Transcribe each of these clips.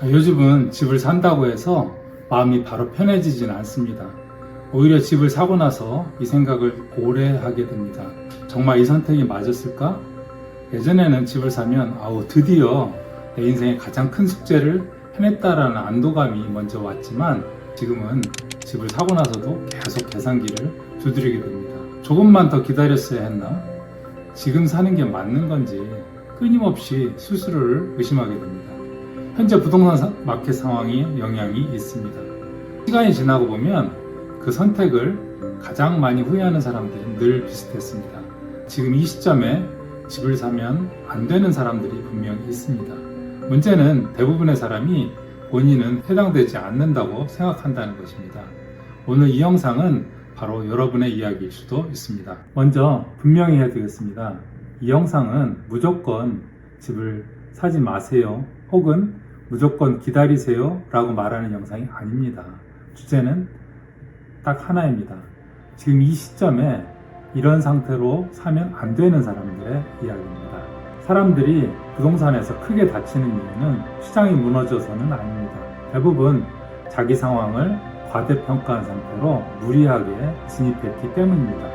요즘은 집을 산다고 해서 마음이 바로 편해지진 않습니다. 오히려 집을 사고 나서 이 생각을 오래 하게 됩니다. 정말 이 선택이 맞았을까? 예전에는 집을 사면 드디어 내 인생의 가장 큰 숙제를 해냈다라는 안도감이 먼저 왔지만 지금은 집을 사고 나서도 계속 계산기를 두드리게 됩니다. 조금만 더 기다렸어야 했나? 지금 사는 게 맞는 건지 끊임없이 스스로를 의심하게 됩니다. 현재 부동산 마켓 상황이 영향이 있습니다. 시간이 지나고 보면 그 선택을 가장 많이 후회하는 사람들은 늘 비슷했습니다. 지금 이 시점에 집을 사면 안 되는 사람들이 분명히 있습니다. 문제는 대부분의 사람이 본인은 해당되지 않는다고 생각한다는 것입니다. 오늘 이 영상은 바로 여러분의 이야기일 수도 있습니다. 먼저 분명히 해두겠습니다. 이 영상은 무조건 집을 사지 마세요 혹은 무조건 기다리세요 라고 말하는 영상이 아닙니다. 주제는 딱 하나입니다. 지금 이 시점에 이런 상태로 사면 안 되는 사람들의 이야기입니다. 사람들이 부동산에서 크게 다치는 이유는 시장이 무너져서는 아닙니다. 대부분 자기 상황을 과대평가한 상태로 무리하게 진입했기 때문입니다.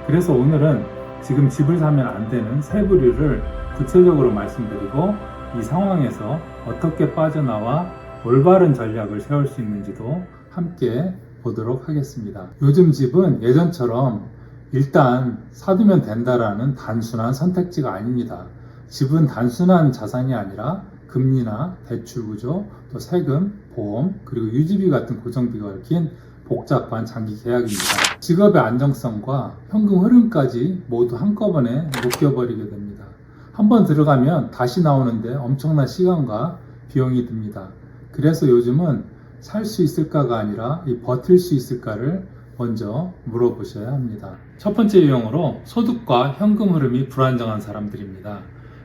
그래서 오늘은 지금 집을 사면 안 되는 세 부류를 구체적으로 말씀드리고 이 상황에서 어떻게 빠져나와 올바른 전략을 세울 수 있는지도 함께 보도록 하겠습니다. 요즘 집은 예전처럼 일단 사두면 된다라는 단순한 선택지가 아닙니다. 집은 단순한 자산이 아니라 금리나 대출 구조, 또 세금, 보험, 그리고 유지비 같은 고정비가 얽힌 복잡한 장기 계약입니다. 직업의 안정성과 현금 흐름까지 모두 한꺼번에 묶여버리게 됩니다. 한번 들어가면 다시 나오는데 엄청난 시간과 비용이 듭니다. 그래서 요즘은 살 수 있을까가 아니라 버틸 수 있을까를 먼저 물어보셔야 합니다. 첫 번째 유형으로 소득과 현금 흐름이 불안정한 사람들입니다.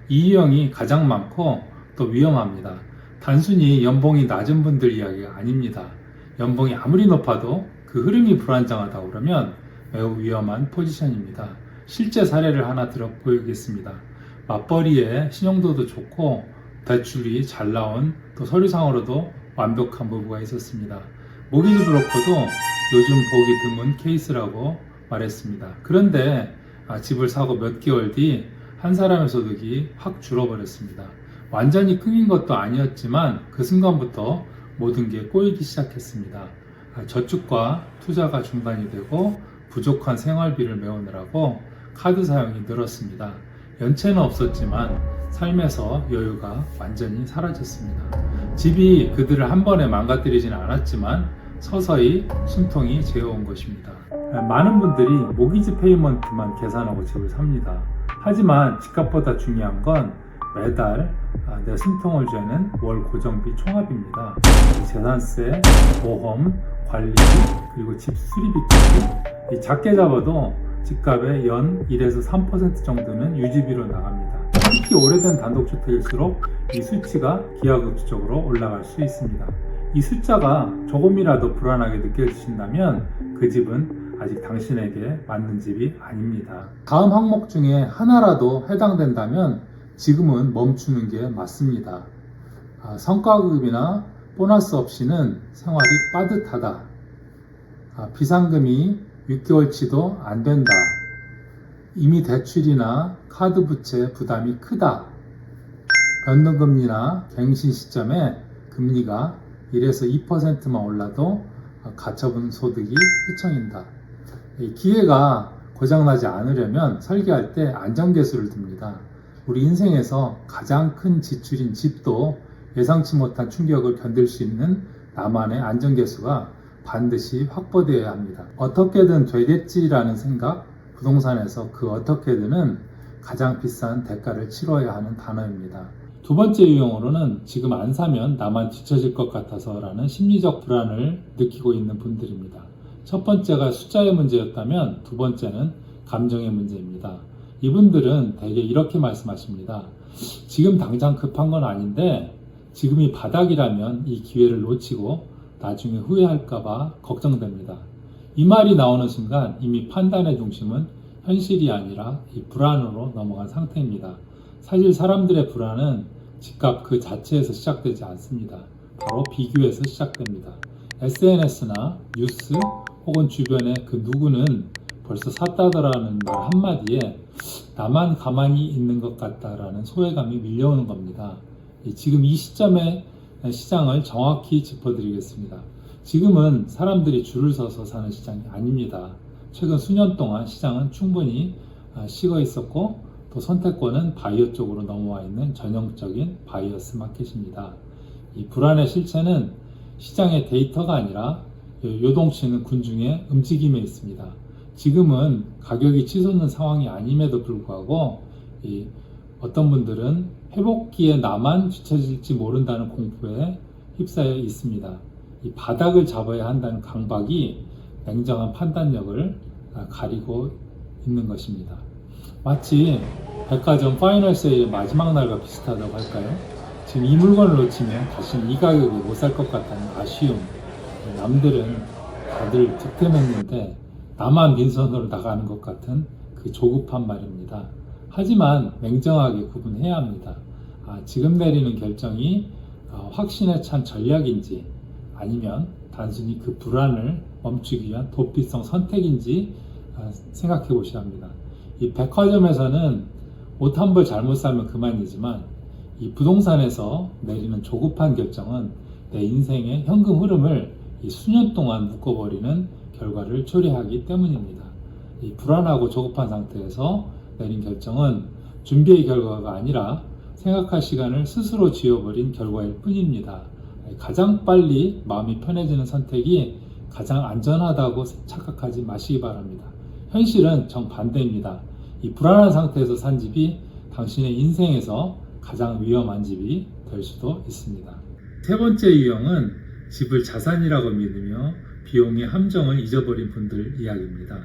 이 유형이 가장 많고 또 위험합니다. 단순히 연봉이 낮은 분들 이야기가 아닙니다. 연봉이 아무리 높아도 그 흐름이 불안정하다고 그러면 매우 위험한 포지션입니다. 실제 사례를 하나 들어 보이겠습니다. 맞벌이에 신용도도 좋고 대출이 잘 나온 또 서류상으로도 완벽한 부부가 있었습니다. 모기지 브로커도 요즘 보기 드문 케이스라고 말했습니다. 그런데 집을 사고 몇 개월 뒤 한 사람의 소득이 확 줄어버렸습니다. 완전히 끊긴 것도 아니었지만 그 순간부터 모든 게 꼬이기 시작했습니다. 저축과 투자가 중단이 되고 부족한 생활비를 메우느라고 카드 사용이 늘었습니다. 연체는 없었지만 삶에서 여유가 완전히 사라졌습니다. 집이 그들을 한 번에 망가뜨리진 않았지만 서서히 숨통이 죄어온 것입니다. 많은 분들이 모기지 페이먼트만 계산하고 집을 삽니다. 하지만 집값보다 중요한 건 매달 내 숨통을 죄는 월 고정비 총합입니다. 재산세, 보험, 관리비, 그리고 집 수리비까지 작게 잡아도 집값의 연 1에서 3% 정도는 유지비로 나갑니다. 특히 오래된 단독주택일수록 이 수치가 기하급수적으로 올라갈 수 있습니다. 이 숫자가 조금이라도 불안하게 느껴지신다면 그 집은 아직 당신에게 맞는 집이 아닙니다. 다음 항목 중에 하나라도 해당된다면 지금은 멈추는 게 맞습니다. 성과급이나 보너스 없이는 생활이 빠듯하다. 비상금이 6개월치도 안 된다. 이미 대출이나 카드 부채 부담이 크다. 변동금리나 갱신 시점에 금리가 1에서 2%만 올라도 가처분 소득이 휘청인다. 기회가 고장나지 않으려면 설계할 때 안전계수를 둡니다. 우리 인생에서 가장 큰 지출인 집도 예상치 못한 충격을 견딜 수 있는 나만의 안전계수가 반드시 확보되어야 합니다. 어떻게든 되겠지라는 생각, 부동산에서 그 어떻게든은 가장 비싼 대가를 치러야 하는 단어입니다. 두 번째 유형으로는 지금 안 사면 나만 뒤처질 것 같아서 라는 심리적 불안을 느끼고 있는 분들입니다. 첫 번째가 숫자의 문제였다면 두 번째는 감정의 문제입니다. 이분들은 대개 이렇게 말씀하십니다. 지금 당장 급한 건 아닌데 지금이 바닥이라면 이 기회를 놓치고 나중에 후회할까봐 걱정됩니다. 이 말이 나오는 순간 이미 판단의 중심은 현실이 아니라 이 불안으로 넘어간 상태입니다. 사실 사람들의 불안은 집값 그 자체에서 시작되지 않습니다. 바로 비교에서 시작됩니다. SNS나 뉴스 혹은 주변에 그 누구는 벌써 샀다더라는 말 한마디에 나만 가만히 있는 것 같다라는 소외감이 밀려오는 겁니다. 지금 이 시점에 시장을 정확히 짚어드리겠습니다. 지금은 사람들이 줄을 서서 사는 시장이 아닙니다. 최근 수년 동안 시장은 충분히 식어 있었고 또 선택권은 바이어 쪽으로 넘어와 있는 전형적인 바이어스 마켓입니다. 이 불안의 실체는 시장의 데이터가 아니라 요동치는 군중의 움직임에 있습니다. 지금은 가격이 치솟는 상황이 아님에도 불구하고 어떤 분들은 회복기에 나만 뒤처질지 모른다는 공포에 휩싸여 있습니다. 이 바닥을 잡아야 한다는 강박이 냉정한 판단력을 가리고 있는 것입니다. 마치 백화점 파이널 세일의 마지막 날과 비슷하다고 할까요? 지금 이 물건을 놓치면 다시는 이 가격에 못 살 것 같다는 아쉬움. 남들은 다들 득템했는데 나만 빈손으로 나가는 것 같은 그 조급한 말입니다. 하지만 냉정하게 구분해야 합니다. 지금 내리는 결정이 확신에 찬 전략인지 아니면 단순히 그 불안을 멈추기 위한 도피성 선택인지 생각해 보셔야 합니다. 이 백화점에서는 옷 한 벌 잘못 사면 그만이지만 이 부동산에서 내리는 조급한 결정은 내 인생의 현금 흐름을 이 수년 동안 묶어버리는 결과를 초래하기 때문입니다. 이 불안하고 조급한 상태에서 내린 결정은 준비의 결과가 아니라 생각할 시간을 스스로 지워버린 결과일 뿐입니다. 가장 빨리 마음이 편해지는 선택이 가장 안전하다고 착각하지 마시기 바랍니다. 현실은 정반대입니다. 이 불안한 상태에서 산 집이 당신의 인생에서 가장 위험한 집이 될 수도 있습니다. 세 번째 유형은 집을 자산이라고 믿으며 비용의 함정을 잊어버린 분들 이야기입니다.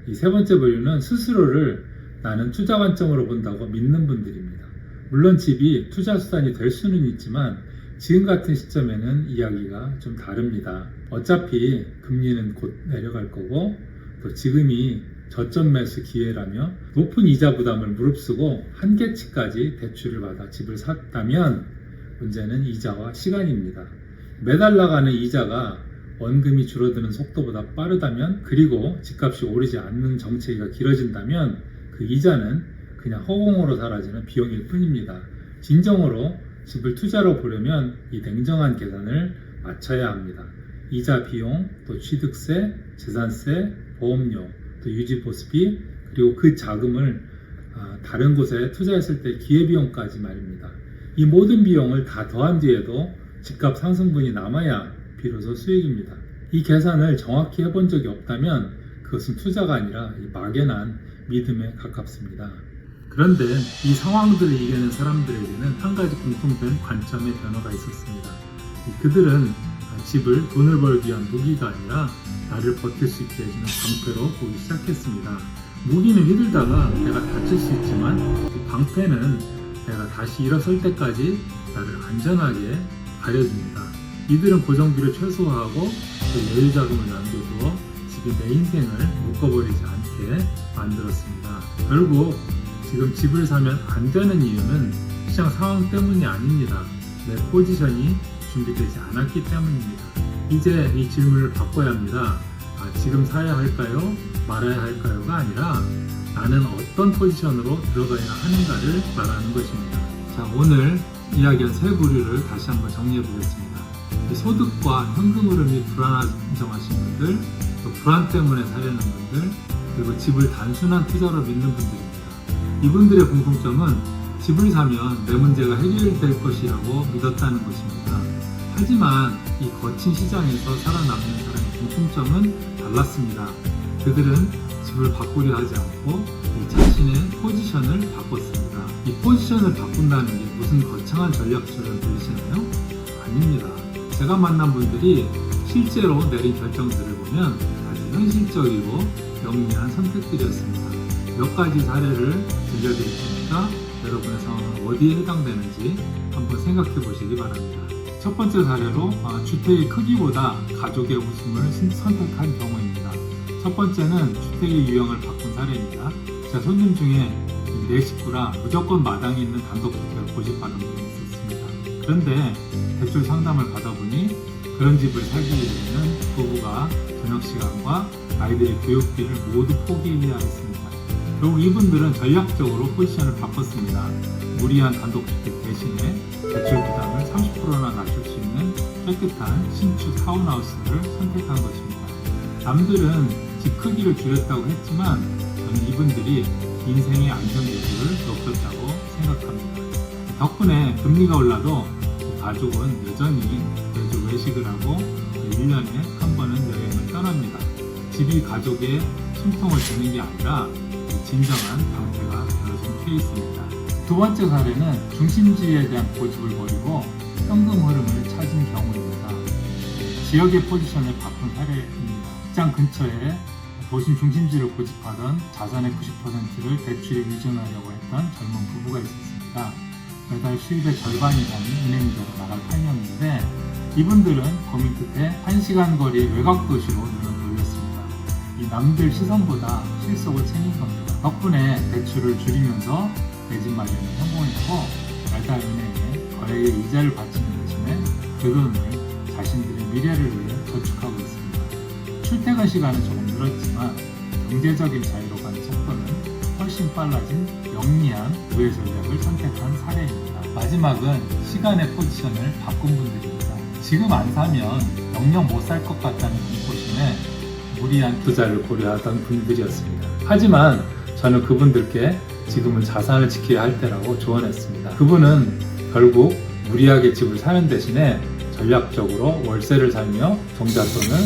이 세 번째 부류는 스스로를 나는 투자 관점으로 본다고 믿는 분들입니다. 물론 집이 투자 수단이 될 수는 있지만 지금 같은 시점에는 이야기가 좀 다릅니다. 어차피 금리는 곧 내려갈 거고 또 지금이 저점 매수 기회라며 높은 이자 부담을 무릅쓰고 한계치까지 대출을 받아 집을 샀다면 문제는 이자와 시간입니다. 매달 나가는 이자가 원금이 줄어드는 속도보다 빠르다면 그리고 집값이 오르지 않는 정체기가 길어진다면 그 이자는 그냥 허공으로 사라지는 비용일 뿐입니다. 진정으로 집을 투자로 보려면 이 냉정한 계산을 맞춰야 합니다. 이자 비용, 또 취득세, 재산세, 보험료, 또 유지보수비, 그리고 그 자금을 다른 곳에 투자했을 때 기회비용까지 말입니다. 이 모든 비용을 다 더한 뒤에도 집값 상승분이 남아야 비로소 수익입니다. 이 계산을 정확히 해본 적이 없다면 그것은 투자가 아니라 막연한 믿음에 가깝습니다. 그런데 이 상황들을 이겨낸 사람들에게는 한 가지 공통된 관점의 변화가 있었습니다. 그들은 집을 돈을 벌기 위한 무기가 아니라 나를 버틸 수 있게 해주는 방패로 보기 시작했습니다. 무기는 휘둘다가 내가 다칠 수 있지만 방패는 내가 다시 일어설 때까지 나를 안전하게 가려줍니다. 이들은 고정비를 최소화하고 또 여유 자금을 남겨두어 집이 내 인생을 묶어버리지 않게 만들었습니다. 결국 지금 집을 사면 안 되는 이유는 시장 상황 때문이 아닙니다. 내 포지션이 준비되지 않았기 때문입니다. 이제 이 질문을 바꿔야 합니다. 지금 사야 할까요? 말아야 할까요가 아니라 나는 어떤 포지션으로 들어가야 하는가를 말하는 것입니다. 자, 오늘 이야기한 세 부류를 다시 한번 정리해 보겠습니다. 소득과 현금 흐름이 불안정하신 분들, 또 불안 때문에 사려는 분들, 그리고 집을 단순한 투자로 믿는 분들입니다. 이분들의 공통점은 집을 사면 내 문제가 해결될 것이라고 믿었다는 것입니다. 하지만 이 거친 시장에서 살아남는 사람의 공통점은 달랐습니다. 그들은 집을 바꾸려 하지 않고 자신의 포지션을 바꿨습니다. 이 포지션을 바꾼다는 게 무슨 거창한 전략처럼 들리시나요? 아닙니다. 제가 만난 분들이 실제로 내린 결정들을 보면 아주 현실적이고 영리한 선택들이었습니다. 몇 가지 사례를 들려드릴 테니까 여러분의 상황은 어디에 해당되는지 한번 생각해 보시기 바랍니다. 첫 번째 사례로 주택의 크기보다 가족의 웃음을 선택한 경우입니다. 첫 번째는 주택의 유형을 바꾼 사례입니다. 제 손님 중에 내 식구라 무조건 마당에 있는 단독주택을 고집하는 분이 있었습니다. 그런데 대출 상담을 받아보니 그런 집을 사기 위해서는 부부가 저녁 시간과 아이들의 교육비를 모두 포기해야 했습니다. 결국 이분들은 전략적으로 포지션을 바꿨습니다. 무리한 단독주택 대신에 대출 부담을 30%나 낮출 수 있는 깨끗한 신축 타운하우스를 선택한 것입니다. 남들은 집 크기를 줄였다고 했지만 저는 이분들이 인생의 안정적을 높였다고 생각합니다. 덕분에 금리가 올라도 가족은 여전히 매주 외식을 하고 1년에 한 번은 여행을 떠납니다. 집이 가족의 숨통을 드는 게 아니라 진정한 방패가 되어준 케이스입니다. 두 번째 사례는 중심지에 대한 고집을 버리고 현금 흐름을 찾은 경우입니다. 지역의 포지션을 바꾼 사례입니다. 직장 근처에 도심 중심지를 고집하던 자산의 90%를 대출에 의존하려고 했던 젊은 부부가 있었습니다. 매달 수입의 절반 이상이 은행이자로 나갈 판이었는데 이분들은 고민 끝에 1시간 거리 외곽 도시로 눈을 돌렸습니다. 이 남들 시선보다 실속을 챙긴 겁니다. 덕분에 대출을 줄이면서 내 집 마련에 성공했고 매달 은행에 거액의 이자를 바치는 대신에 그 돈을 자신들의 미래를 위해 저축하고 있습니다. 출퇴근 시간은 조금 늘었지만 경제적인 자유로 가는 속도는 훨씬 빨라진 영리한 우회 전략을 선택한 사례입니다. 마지막은 시간의 포지션을 바꾼 분들입니다. 지금 안 사면 영영 못 살 것 같다는 공포심에 무리한 투자를 고려하던 분들이었습니다. 하지만 저는 그분들께 지금은 자산을 지켜야 할 때라고 조언했습니다. 그분은 결국 무리하게 집을 사는 대신에 전략적으로 월세를 살며 종잣돈을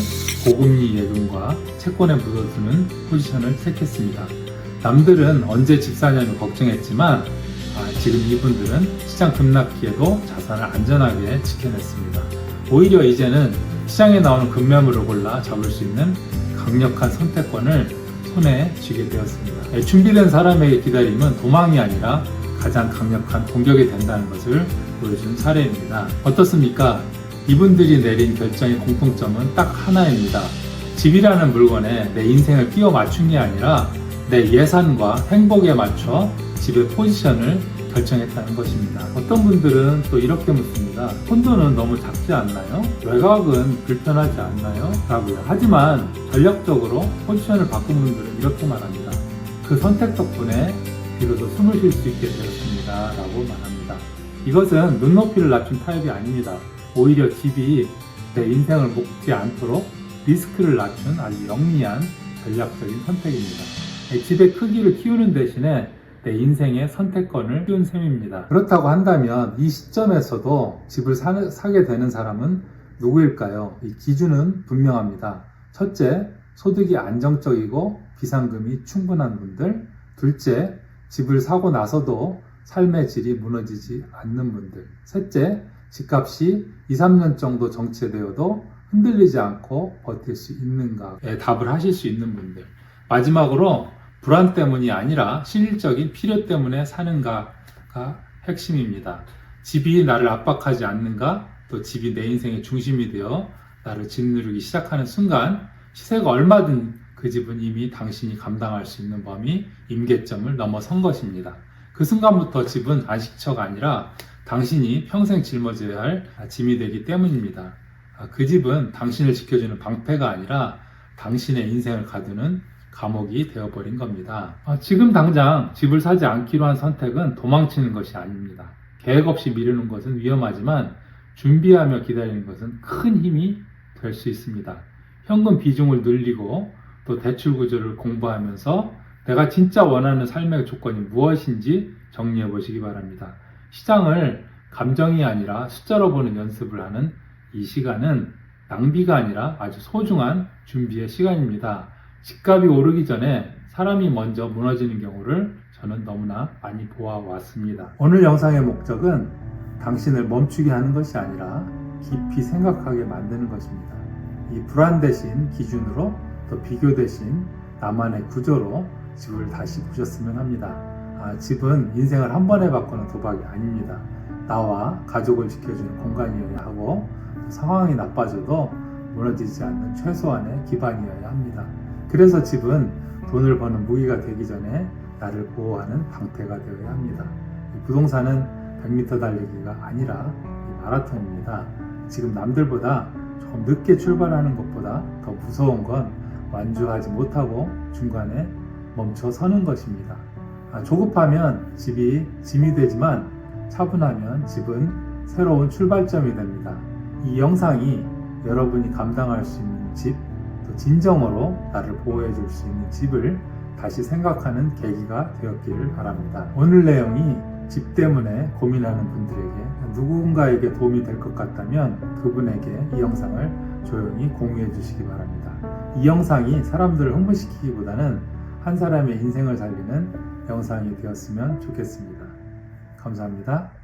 고금리 예금과 채권에 묻어두는 포지션을 택했습니다. 남들은 언제 집 사냐며 걱정했지만 지금 이분들은 시장 급락기에도 자산을 안전하게 지켜냈습니다. 오히려 이제는 시장에 나오는 급매물을 골라 잡을 수 있는 강력한 선택권을 손에 쥐게 되었습니다. 준비된 사람에게 기다림은 도망이 아니라 가장 강력한 공격이 된다는 것을 보여준 사례입니다. 어떻습니까? 이분들이 내린 결정의 공통점은 딱 하나입니다. 집이라는 물건에 내 인생을 끼워 맞춘 게 아니라 내 예산과 행복에 맞춰 집의 포지션을 결정했다는 것입니다. 어떤 분들은 또 이렇게 묻습니다. 콘도는 너무 작지 않나요? 외곽은 불편하지 않나요? 라고요. 하지만 전략적으로 포지션을 바꾼 분들은 이렇게 말합니다. 그 선택 덕분에 비로소 숨을 쉴 수 있게 되었습니다. 라고 말합니다. 이것은 눈높이를 낮춘 타입이 아닙니다. 오히려 집이 내 인생을 먹지 않도록 리스크를 낮춘 아주 영리한 전략적인 선택입니다. 집의 크기를 키우는 대신에 내 인생의 선택권을 키운 셈입니다. 그렇다고 한다면 이 시점에서도 집을 사게 되는 사람은 누구일까요? 이 기준은 분명합니다. 첫째, 소득이 안정적이고 비상금이 충분한 분들. 둘째, 집을 사고 나서도 삶의 질이 무너지지 않는 분들. 셋째, 집값이 2, 3년 정도 정체되어도 흔들리지 않고 버틸 수 있는가에 답을 하실 수 있는 분들. 마지막으로 불안 때문이 아니라 실질적인 필요 때문에 사는가가 핵심입니다. 집이 나를 압박하지 않는가, 또 집이 내 인생의 중심이 되어 나를 짓누르기 시작하는 순간 시세가 얼마든 그 집은 이미 당신이 감당할 수 있는 범위, 임계점을 넘어선 것입니다. 그 순간부터 집은 안식처가 아니라 당신이 평생 짊어져야 할 짐이 되기 때문입니다. 그 집은 당신을 지켜주는 방패가 아니라 당신의 인생을 가두는 감옥이 되어버린 겁니다. 지금 당장 집을 사지 않기로 한 선택은 도망치는 것이 아닙니다. 계획 없이 미루는 것은 위험하지만 준비하며 기다리는 것은 큰 힘이 될 수 있습니다. 현금 비중을 늘리고 또 대출 구조를 공부하면서 내가 진짜 원하는 삶의 조건이 무엇인지 정리해 보시기 바랍니다. 시장을 감정이 아니라 숫자로 보는 연습을 하는 이 시간은 낭비가 아니라 아주 소중한 준비의 시간입니다. 집값이 오르기 전에 사람이 먼저 무너지는 경우를 저는 너무나 많이 보아왔습니다. 오늘 영상의 목적은 당신을 멈추게 하는 것이 아니라 깊이 생각하게 만드는 것입니다. 이 불안 대신 기준으로 또 비교 대신 나만의 구조로 집을 다시 보셨으면 합니다. 집은 인생을 한 번에 바꾸는 도박이 아닙니다. 나와 가족을 지켜주는 공간이어야 하고 상황이 나빠져도 무너지지 않는 최소한의 기반이어야 합니다. 그래서 집은 돈을 버는 무기가 되기 전에 나를 보호하는 방패가 되어야 합니다. 부동산은 100m 달리기가 아니라 마라톤입니다. 지금 남들보다 조금 늦게 출발하는 것보다 더 무서운 건 완주하지 못하고 중간에 멈춰 서는 것입니다. 조급하면 집이 짐이 되지만 차분하면 집은 새로운 출발점이 됩니다. 이 영상이 여러분이 감당할 수 있는 집, 또 진정으로 나를 보호해 줄 수 있는 집을 다시 생각하는 계기가 되었기를 바랍니다. 오늘 내용이 집 때문에 고민하는 분들에게 누군가에게 도움이 될 것 같다면 그분에게 이 영상을 조용히 공유해 주시기 바랍니다. 이 영상이 사람들을 흥분시키기보다는 한 사람의 인생을 살리는 영상이 되었으면 좋겠습니다. 감사합니다.